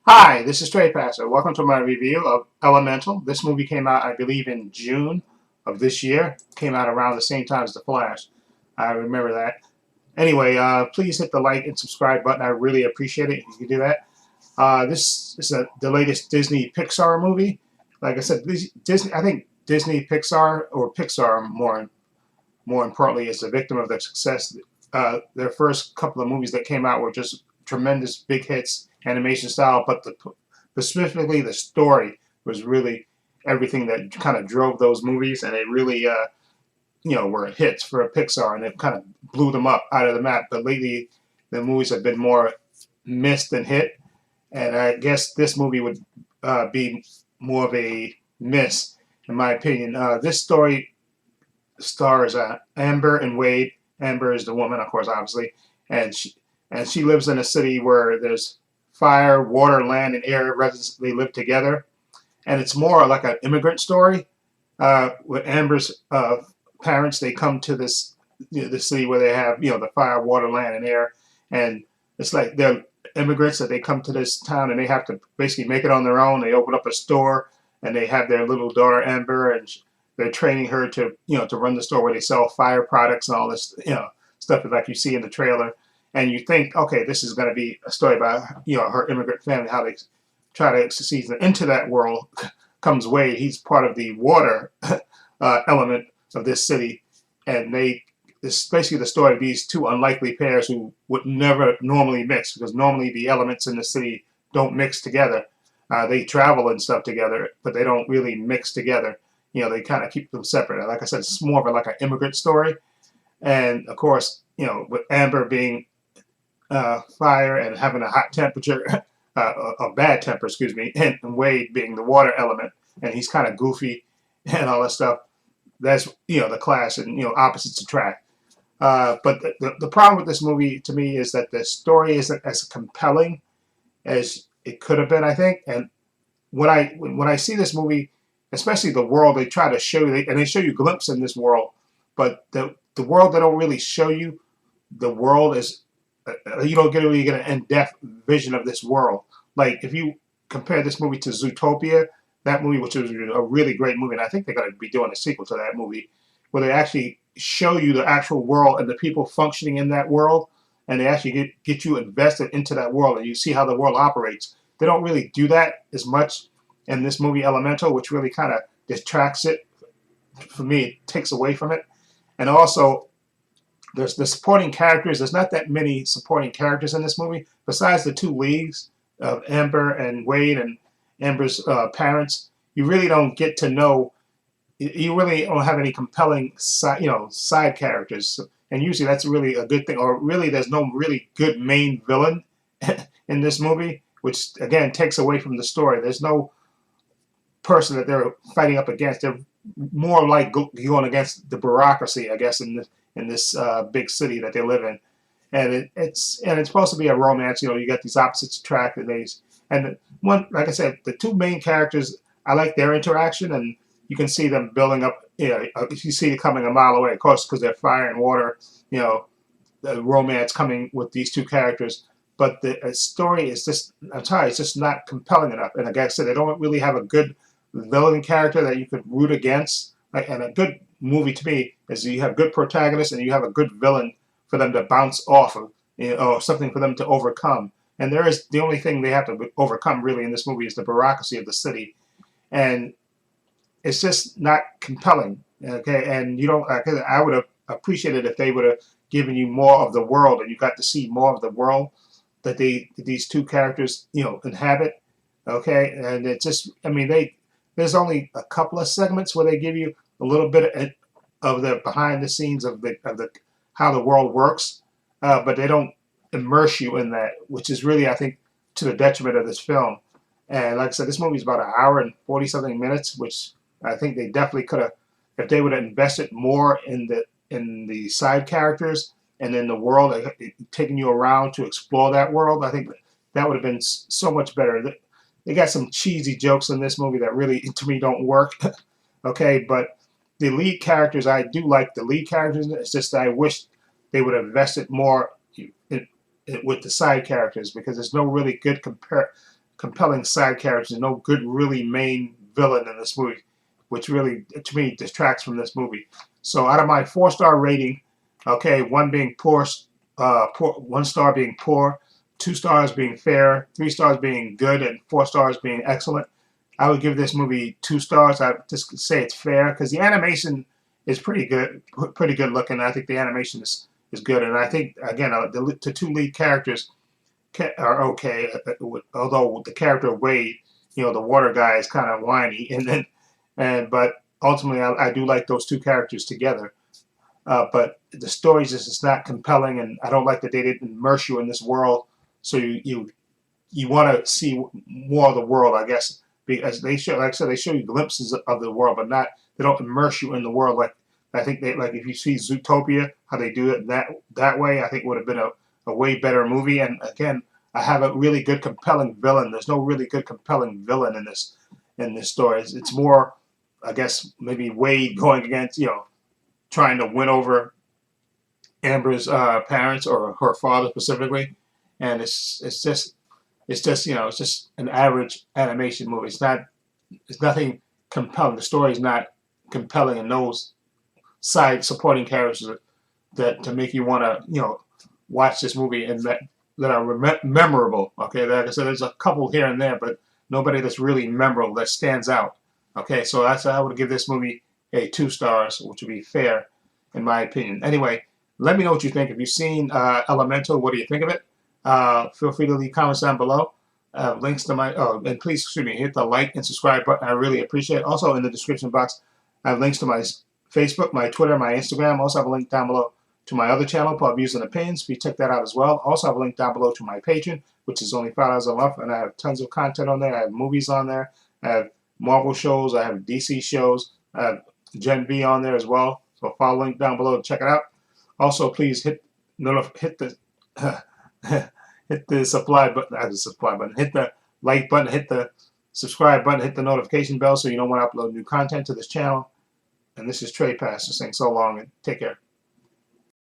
Hi, this is Trey Passer. Welcome to my review of Elemental. This movie came out, I believe, in June of this year. Came out around the same time as The Flash. I remember that. Anyway, please hit the like and subscribe button. I really appreciate it if you can do that. This is the latest Disney Pixar movie. Like I said, Disney. I think Disney Pixar or Pixar more importantly is the victim of their success. Their first couple of movies that came out were just tremendous big hits, animation style, but specifically the story was really everything that kind of drove those movies, and they really were hits for a Pixar, and it kind of blew them up out of the map. But lately, the movies have been more missed than hit, and I guess this movie would be more of a miss, in my opinion. This story stars Amber and Wade. Amber is the woman, of course, obviously, and she lives in a city where there's fire, water, land, and air residents. They live together, and it's more like an immigrant story. With Amber's parents, they come to the city where they have the fire, water, land, and air, and it's like they're immigrants that they come to this town and they have to basically make it on their own. They open up a store and they have their little daughter Amber, and they're training her to to run the store where they sell fire products and all this stuff like you see in the trailer. And you think, okay, this is going to be a story about her immigrant family, how they try to succeed into that world. Comes Wade, he's part of the water element of this city, and it's basically the story of these two unlikely pairs who would never normally mix, because normally the elements in the city don't mix together. They travel and stuff together, but they don't really mix together. They kind of keep them separate. Like I said, it's more of like an immigrant story. And of course, with Amber being fire and having a hot temperature, a bad temper, excuse me, and Wade being the water element, and he's kind of goofy and all that stuff. That's the clash, and opposites attract. But the problem with this movie to me is that the story isn't as compelling as it could have been, I think. And when I see this movie, especially the world they try to show you, and they show you glimpses in this world, but the world they don't really show you, the world is you don't really get an in-depth vision of this world. Like if you compare this movie to Zootopia, that movie, which was a really great movie, and I think they're going to be doing a sequel to that movie, where they actually show you the actual world and the people functioning in that world, and they actually get you invested into that world, and you see how the world operates. They don't really do that as much in this movie Elemental, which really kind of distracts it. For me, it takes away from it. And also, there's the supporting characters. There's not that many supporting characters in this movie, besides the two leads of Amber and Wade and Amber's parents. You really don't get to know. You really don't have any compelling side characters, and usually that's really a good thing. Or really, there's no really good main villain in this movie, which again takes away from the story. There's no person that they're fighting up against. They're more like going against the bureaucracy, I guess, in this big city that they live in. And it's supposed to be a romance. You got these opposites attract, and one, like I said, the two main characters, I like their interaction, and you can see them building up. You see it coming a mile away, of course, because they're fire and water. The romance coming with these two characters. But the story is just, I'm sorry, it's just not compelling enough. And like I said, they don't really have a good villain character that you could root against. And a good movie to me is you have good protagonists and you have a good villain for them to bounce off of, or something for them to overcome. And there is the only thing they have to overcome really in this movie is the bureaucracy of the city, and it's just not compelling. Okay, and I would have appreciated if they would have given you more of the world, and you got to see more of the world that these two characters inhabit. Okay, and it just, I mean, there's only a couple of segments where they give you a little bit of the behind the scenes of the how the world works, but they don't immerse you in that, which is really, I think, to the detriment of this film. And like I said, this movie is about an hour and 40 something minutes, which I think they definitely could have, if they would have invested more in the side characters and in the world, taking you around to explore that world. I think that would have been so much better. They got some cheesy jokes in this movie that really, to me, don't work. Okay, but the lead characters, I do like the lead characters. It's just that I wish they would have invested more with the side characters, because there's no really good compelling side characters, no good really main villain in this movie, which really to me detracts from this movie. So out of my 4-star rating, okay, 1 being poor, 1 star being poor, 2 stars being fair, 3 stars being good, and 4 stars being excellent, I would give this movie 2 stars. I just say it's fair because the animation is pretty good looking. I think the animation is good, and I think again the 2 lead characters are okay. Although the character of Wade, the water guy, is kind of whiny, but ultimately I do like those 2 characters together. But the story is not compelling, and I don't like that they didn't immerse you in this world, so you want to see more of the world, I guess, because they show, like I said, they show you glimpses of the world, but they don't immerse you in the world like I think like if you see Zootopia, how they do it that way, I think would have been a way better movie. And again, I have a really good compelling villain. There's no really good compelling villain in this story. It's more, I guess, maybe Wade going against trying to win over Amber's parents or her father specifically, and it's just an average animation movie. It's nothing compelling. The story is not compelling in those side supporting characters that to make you want to watch this movie and that are memorable. Okay, like I said, there's a couple here and there, but nobody that's really memorable that stands out. Okay, so I would give this movie a 2 stars, which would be fair in my opinion. Anyway, let me know what you think. If you've seen Elemental, what do you think of it? Feel free to leave comments down below. Links to my and please hit the like and subscribe button. I really appreciate it. Also in the description box, I have links to my Facebook, my Twitter, my Instagram. Also have a link down below to my other channel, Pub Views and Opinions. Please check that out as well. Also have a link down below to my Patreon, which is only $5 a month, and I have tons of content on there. I have movies on there. I have Marvel shows. I have DC shows. I have Gen V on there as well. So follow the link down below to check it out. Also, please hit the hit the supply button, not the supply button, hit the like button, hit the subscribe button, hit the notification bell so you know when I upload new content to this channel. And this is Trey Pastor saying so long and take care.